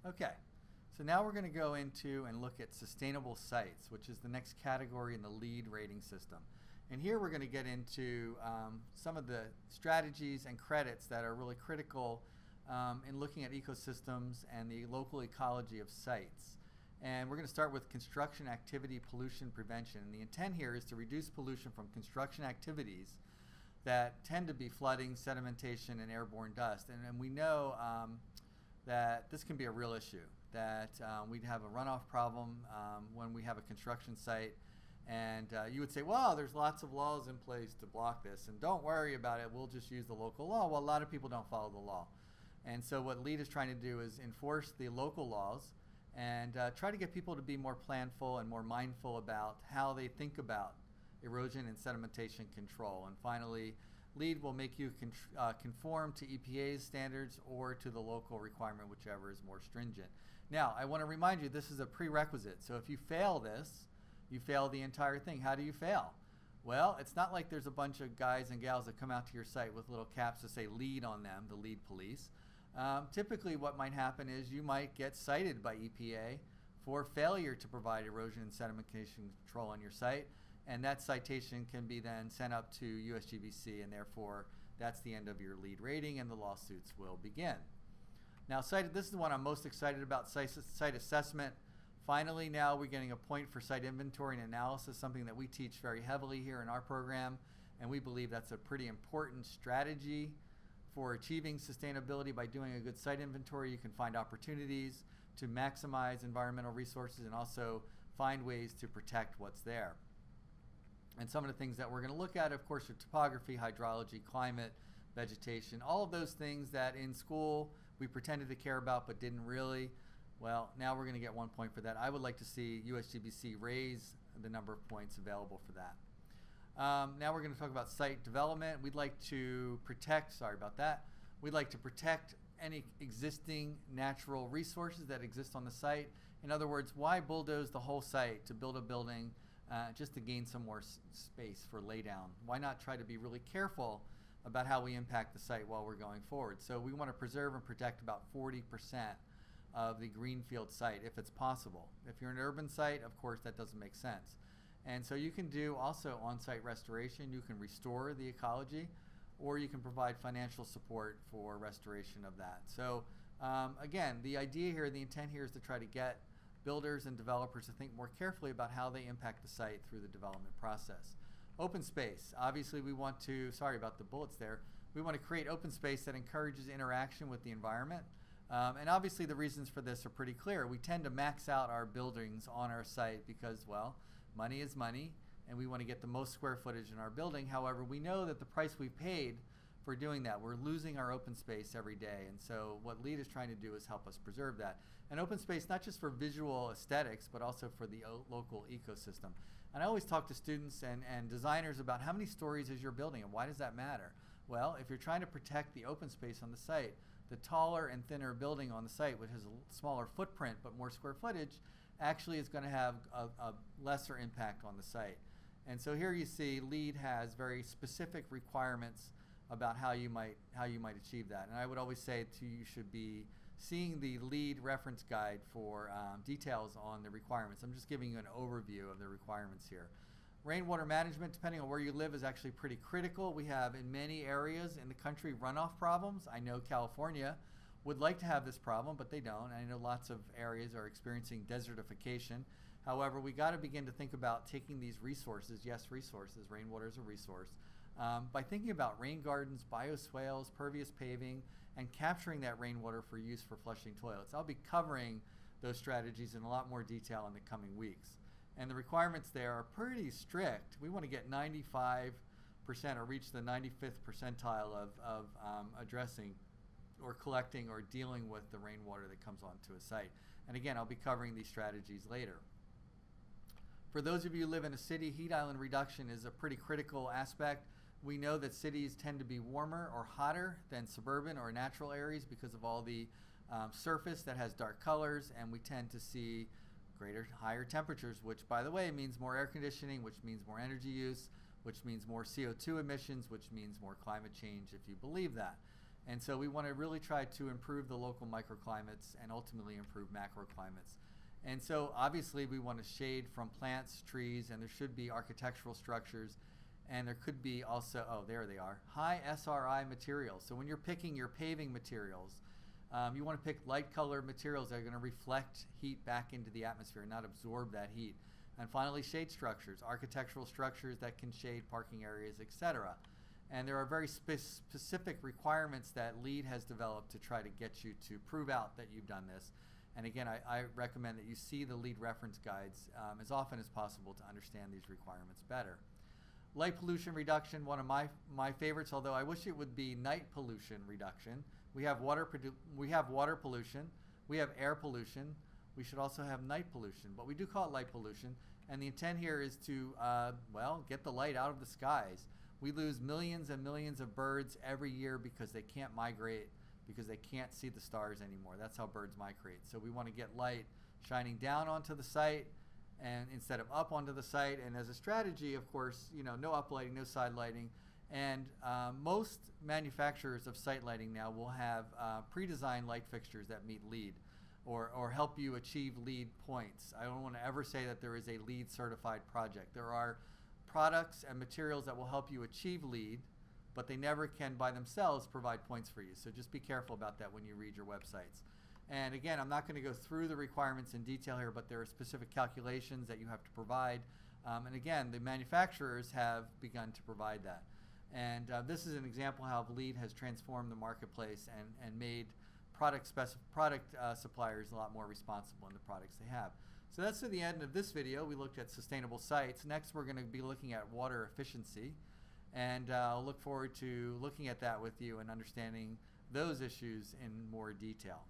Okay, so now we're going to go into and look at sustainable sites, which is the next category in the LEED rating system. And here we're going to get into some of the strategies and credits that are really critical in looking at ecosystems and the local ecology of sites. And we're going to start with construction activity pollution prevention. And the intent here is to reduce pollution from construction activities that tend to be flooding, sedimentation, and airborne dust. And we know that this can be a real issue, that we'd have a runoff problem when we have a construction site. And you would say, well, there's lots of laws in place to block this, and don't worry about it, we'll just use the local law. Well, a lot of people don't follow the law. And so what LEED is trying to do is enforce the local laws and try to get people to be more planful and more mindful about how they think about erosion and sedimentation control. And finally, LEED will make you conform to EPA's standards or to the local requirement, whichever is more stringent. Now, I want to remind you, this is a prerequisite. So if you fail this, you fail the entire thing. How do you fail? Well, it's not like there's a bunch of guys and gals that come out to your site with little caps that say LEED on them, the LEED police. Typically what might happen is you might get cited by EPA for failure to provide erosion and sedimentation control on your site, and that citation can be then sent up to USGBC, and therefore that's the end of your LEED rating and the lawsuits will begin. Now, this is the one I'm most excited about, site assessment. Finally, now we're getting a point for site inventory and analysis, something that we teach very heavily here in our program, and we believe that's a pretty important strategy for achieving sustainability. By doing a good site inventory, you can find opportunities to maximize environmental resources and also find ways to protect what's there. And some of the things that we're going to look at, of course, are topography, hydrology, climate, vegetation, all of those things that in school we pretended to care about but didn't really. Well, now we're going to get 1 point for that. I would like to see USGBC raise the number of points available for that. Now we're going to talk about site development. We'd like to protect, we'd like to protect any existing natural resources that exist on the site. In other words, why bulldoze the whole site to build a building just to gain some more space for laydown? Why not try to be really careful about how we impact the site while we're going forward? So we want to preserve and protect about 40% of the greenfield site if it's possible. If you're an urban site, of course, that doesn't make sense. And so you can do also on-site restoration. You can restore the ecology, or you can provide financial support for restoration of that. So again, the idea here, the intent here is to try to get builders and developers to think more carefully about how they impact the site through the development process. Open space. Obviously, we want to, sorry about the bullets there, we want to create open space that encourages interaction with the environment. And obviously the reasons for this are pretty clear. We tend to max out our buildings on our site because, well, money is money, and we want to get the most square footage in our building. However, we know that the price we've paid for doing that, we're losing our open space every day. And so what LEED is trying to do is help us preserve that. And open space, not just for visual aesthetics, but also for the local ecosystem. And I always talk to students and designers about how many stories is your building and why does that matter? Well, if you're trying to protect the open space on the site, the taller and thinner building on the site, which has a smaller footprint but more square footage, actually is going to have a lesser impact on the site. And so here you see LEED has very specific requirements about how you might achieve that. And I would always say you should be seeing the LEED reference guide for details on the requirements. I'm just giving you an overview of the requirements here. Rainwater management, depending on where you live, is actually pretty critical. We have in many areas in the country runoff problems. I know California would like to have this problem, but they don't. I know lots of areas are experiencing desertification. However, we got to begin to think about taking these resources, yes, resources, rainwater is a resource, by thinking about rain gardens, bioswales, pervious paving, and capturing that rainwater for use for flushing toilets. I'll be covering those strategies in a lot more detail in the coming weeks. And the requirements there are pretty strict. We want to get 95% or reach the 95th percentile of addressing or collecting or dealing with the rainwater that comes onto a site. And again, I'll be covering these strategies later. For those of you who live in a city, heat island reduction is a pretty critical aspect. We know that cities tend to be warmer or hotter than suburban or natural areas because of all the surface that has dark colors, and we tend to see higher temperatures, which, by the way, means more air conditioning, which means more energy use, which means more CO2 emissions, which means more climate change, if you believe that. And so we want to really try to improve the local microclimates and ultimately improve macroclimates. And so obviously we want to shade from plants, trees, and there should be architectural structures, and there could be also, oh, there they are, high SRI materials. So when you're picking your paving materials, you want to pick light colored materials that are going to reflect heat back into the atmosphere, not absorb that heat. And finally, shade structures, architectural structures that can shade parking areas, etc. And there are very specific requirements that LEED has developed to try to get you to prove out that you've done this. And again, I recommend that you see the LEED reference guides as often as possible to understand these requirements better. Light pollution reduction, one of my favorites, although I wish it would be night pollution reduction. We have water pollution, we have air pollution, we should also have night pollution, but we do call it light pollution. And the intent here is to, well, get the light out of the skies. We lose millions and millions of birds every year because they can't migrate, because they can't see the stars anymore. That's how birds migrate. So we want to get light shining down onto the site and instead of up onto the site. And as a strategy, of course, you know, no uplighting, no side lighting. And most manufacturers of site lighting now will have pre-designed light fixtures that meet LEED or help you achieve LEED points. I don't want to ever say that there is a LEED certified project. There are products and materials that will help you achieve LEED, but they never can by themselves provide points for you. So just be careful about that when you read your websites. And again, I'm not going to go through the requirements in detail here, but there are specific calculations that you have to provide. And again, the manufacturers have begun to provide that. And this is an example how LEED has transformed the marketplace and made product suppliers a lot more responsible in the products they have. So that's to the end of this video. We looked at sustainable sites. Next, we're going to be looking at water efficiency. And I'll look forward to looking at that with you and understanding those issues in more detail.